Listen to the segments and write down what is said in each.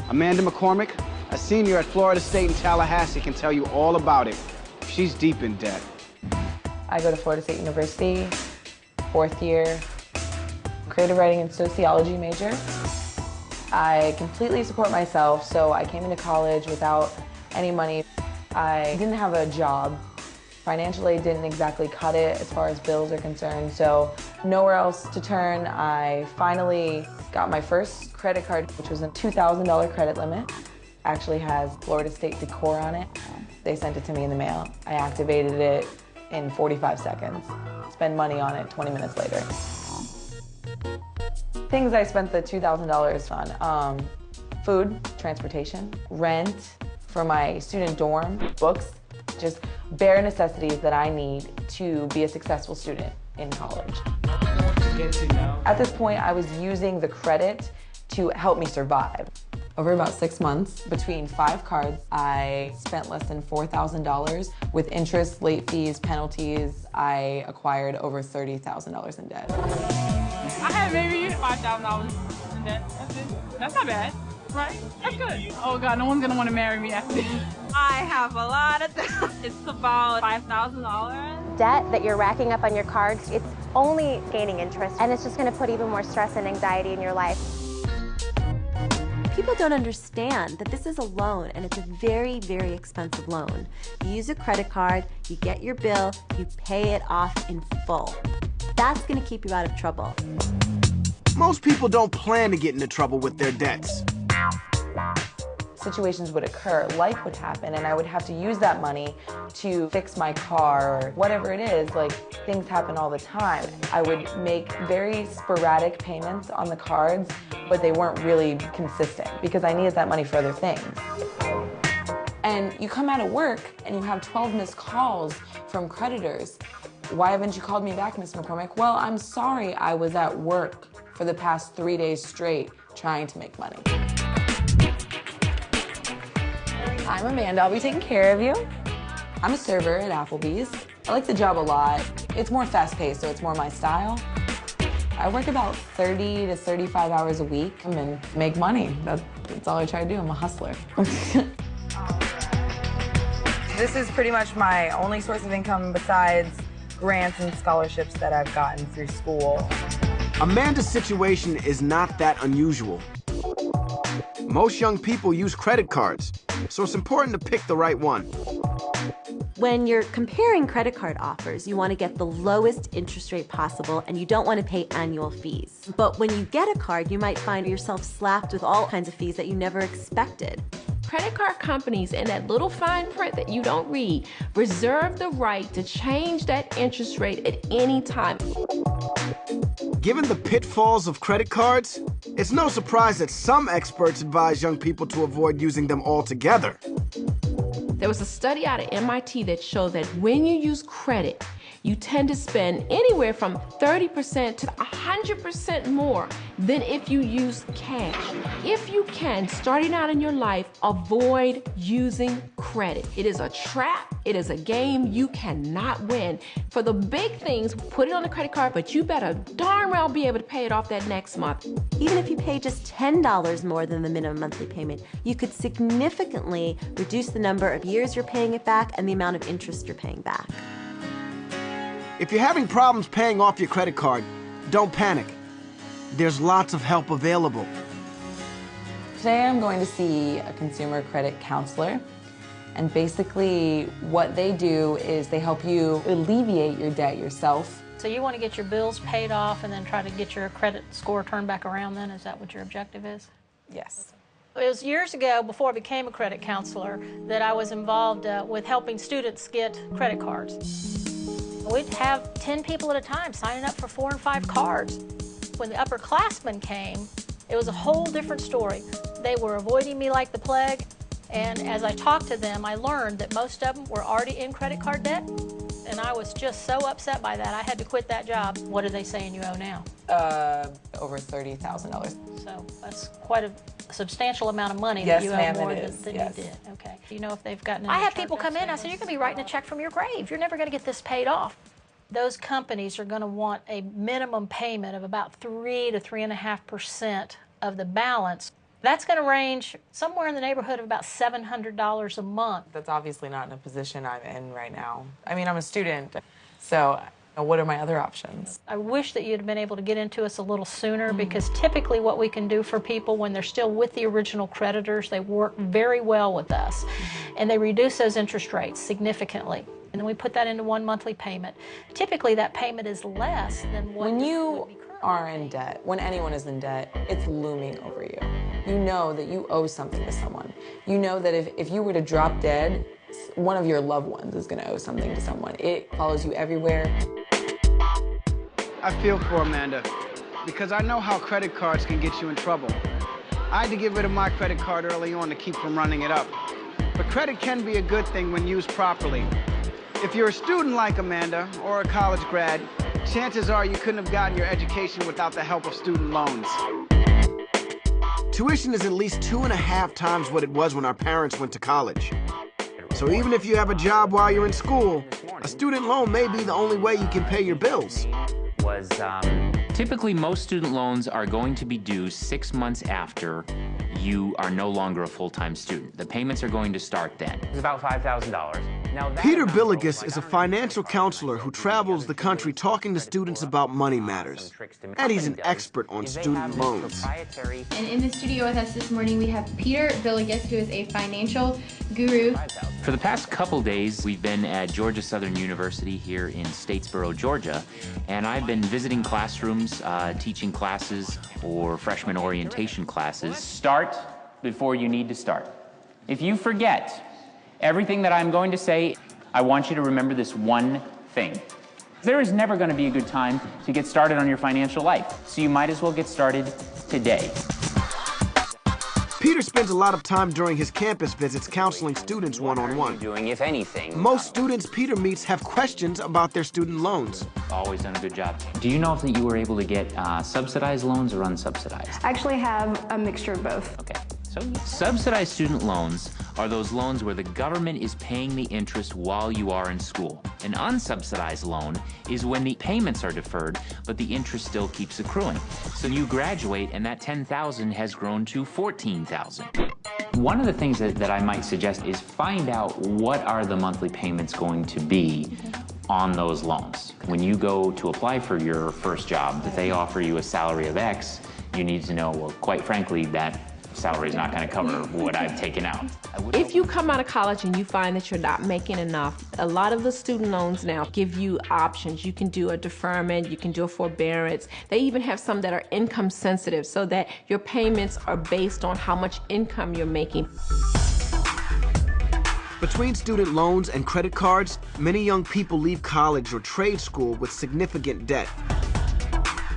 Amanda McCormick, a senior at Florida State in Tallahassee, can tell you all about it. She's deep in debt. I go to Florida State University, 4th year, creative writing and sociology major. I completely support myself, so I came into college without any money. I didn't have a job. Financial aid didn't exactly cut it as far as bills are concerned, so nowhere else to turn. I finally got my first credit card, which was a $2,000 credit limit. Actually has Florida State decor on it. They sent it to me in the mail. I activated it in 45 seconds. Spend money on it 20 minutes later. Things I spent the $2,000 on. Food, transportation, rent for my student dorm, books, just bare necessities that I need to be a successful student in college. At this point, I was using the credit to help me survive. Over about 6 months, between 5 cards, I spent less than $4,000. With interest, late fees, penalties, I acquired over $30,000 in debt. I had maybe $5,000 in debt. That's it. That's not bad, right? That's good. Oh God, no one's gonna want to marry me after this. I have a lot of debt. It's about $5,000. Debt that you're racking up on your cards, it's only gaining interest, and it's just going to put even more stress and anxiety in your life. People don't understand that this is a loan, and it's a very, very expensive loan. You use a credit card, you get your bill, you pay it off in full. That's going to keep you out of trouble. Most people don't plan to get into trouble with their debts. Situations would occur, life would happen, and I would have to use that money to fix my car or whatever it is. Like, things happen all the time. I would make very sporadic payments on the cards, but they weren't really consistent because I needed that money for other things. And you come out of work and you have 12 missed calls from creditors. Why haven't you called me back, Ms. McCormick? Well, I'm sorry, I was at work for the past 3 days straight trying to make money. I'm Amanda, I'll be taking care of you. I'm a server at Applebee's. I like the job a lot. It's more fast-paced, so it's more my style. I work about 30 to 35 hours a week and make money. That's all I try to do. I'm a hustler. This is pretty much my only source of income besides grants and scholarships that I've gotten through school. Amanda's situation is not that unusual. Most young people use credit cards, so it's important to pick the right one. When you're comparing credit card offers, you want to get the lowest interest rate possible, and you don't want to pay annual fees. But when you get a card, you might find yourself slapped with all kinds of fees that you never expected. Credit card companies, in that little fine print that you don't read, reserve the right to change that interest rate at any time. Given the pitfalls of credit cards, it's no surprise that some experts advise young people to avoid using them altogether. There was a study out of MIT that showed that when you use credit, you tend to spend anywhere from 30% to 100% more than if you use cash. If you can, starting out in your life, avoid using credit. It is a trap, it is a game you cannot win. For the big things, put it on the credit card, but you better darn well be able to pay it off that next month. Even if you pay just $10 more than the minimum monthly payment, you could significantly reduce the number of years you're paying it back and the amount of interest you're paying back. If you're having problems paying off your credit card, don't panic. There's lots of help available. Today I'm going to see a consumer credit counselor, and basically what they do is they help you alleviate your debt yourself. So you want to get your bills paid off and then try to get your credit score turned back around then? Is that what your objective is? Yes. It was years ago, before I became a credit counselor, that I was involved with helping students get credit cards. We'd have 10 people at a time signing up for 4 and 5 cards. When the upperclassmen came, it was a whole different story. They were avoiding me like the plague, and as I talked to them, I learned that most of them were already in credit card debt, and I was just so upset by that, I had to quit that job. What are they saying you owe now? Over $30,000. So that's quite a substantial amount of money Yes, that you ma'am, owe more it is. than Yes. you did. Okay. Do you know if they've gotten? I had people come in. I said, "You're going to be writing a check from your grave. You're never going to get this paid off." Those companies are going to want a minimum payment of about 3 to 3.5% of the balance. That's going to range somewhere in the neighborhood of about $700 a month. That's obviously not in a position I'm in right now. I mean, I'm a student, so what are my other options? I wish that you'd have been able to get into us a little sooner, because typically what we can do for people when they're still with the original creditors, they work very well with us, and they reduce those interest rates significantly. And then we put that into one monthly payment. Typically that payment is less than what When you would be currently are in debt, when anyone is in debt, it's looming over you. You know that you owe something to someone. You know that if you were to drop dead, one of your loved ones is going to owe something to someone. It follows you everywhere. I feel for Amanda, because I know how credit cards can get you in trouble. I had to get rid of my credit card early on to keep from running it up. But credit can be a good thing when used properly. If you're a student like Amanda, or a college grad, chances are you couldn't have gotten your education without the help of student loans. Tuition is at least 2.5 times what it was when our parents went to college. So even if you have a job while you're in school, a student loan may be the only way you can pay your bills. Typically, most student loans are going to be due 6 months after you are no longer a full-time student. The payments are going to start then. It's about $5,000. Peter Billigus is a financial counselor who travels the country talking to students about money matters. And he's an expert on student loans. And in the studio with us this morning, we have Peter Billigus, who is a financial guru. For the past couple days, we've been at Georgia Southern University here in Statesboro, Georgia, and I've been visiting classrooms, teaching classes or freshman orientation classes. Start before you need to start. If you forget everything that I'm going to say, I want you to remember this one thing. There is never going to be a good time to get started on your financial life, so you might as well get started today. Peter spends a lot of time during his campus visits counseling students one-on-one. Doing, if anything. Most students Peter meets have questions about their student loans. Always done a good job. Do you know if you were able to get subsidized loans or unsubsidized? I actually have a mixture of both. Okay. So subsidized student loans are those loans where the government is paying the interest while you are in school. An unsubsidized loan is when the payments are deferred, but the interest still keeps accruing. So you graduate and that $10,000 has grown to $14,000. One of the things that I might suggest is find out what are the monthly payments going to be on those loans. When you go to apply for your first job, if they offer you a salary of X, you need to know, well, quite frankly, that salary is not going to cover what I've taken out. If you come out of college and you find that you're not making enough, a lot of the student loans now give you options. You can do a deferment, you can do a forbearance. They even have some that are income sensitive so that your payments are based on how much income you're making. Between student loans and credit cards, many young people leave college or trade school with significant debt.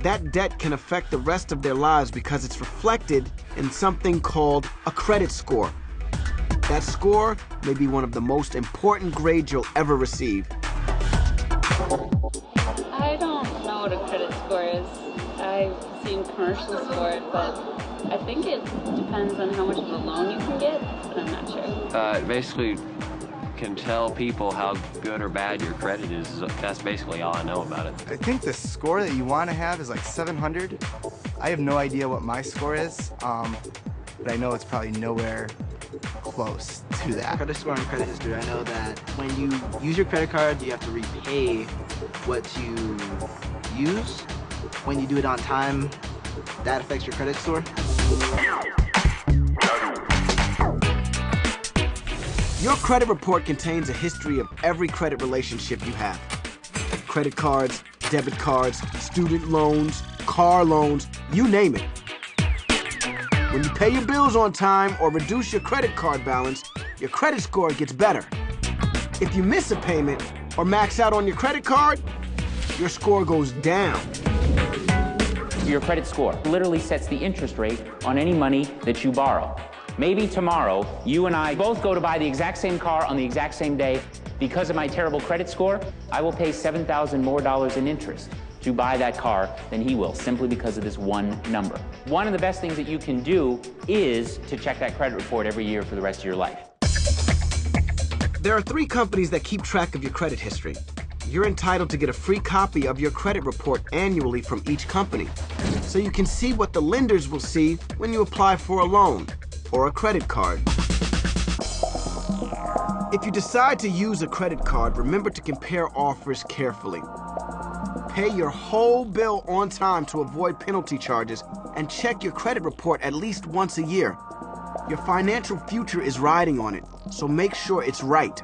That debt can affect the rest of their lives because it's reflected in something called a credit score. That score may be one of the most important grades you'll ever receive. I don't know what a credit score is. I've seen commercials for it, but I think it depends on how much of a loan you can get, but I'm not sure. Basically can tell people how good or bad your credit is. That's basically all I know about it. I think the score that you want to have is like 700. I have no idea what my score is, but I know it's probably nowhere close to that. Credit score and credit history. I know that when you use your credit card, you have to repay what you use. When you do it on time, that affects your credit score. Your credit report contains a history of every credit relationship you have. Credit cards, debit cards, student loans, car loans, you name it. When you pay your bills on time or reduce your credit card balance, your credit score gets better. If you miss a payment or max out on your credit card, your score goes down. Your credit score literally sets the interest rate on any money that you borrow. Maybe tomorrow, you and I both go to buy the exact same car on the exact same day. Because of my terrible credit score, I will pay $7,000 more in interest to buy that car than he will, simply because of this one number. One of the best things that you can do is to check that credit report every year for the rest of your life. There are 3 companies that keep track of your credit history. You're entitled to get a free copy of your credit report annually from each company. so you can see what the lenders will see when you apply for a loan or a credit card. If you decide to use a credit card, remember to compare offers carefully. Pay your whole bill on time to avoid penalty charges, and check your credit report at least once a year. Your financial future is riding on it, so make sure it's right.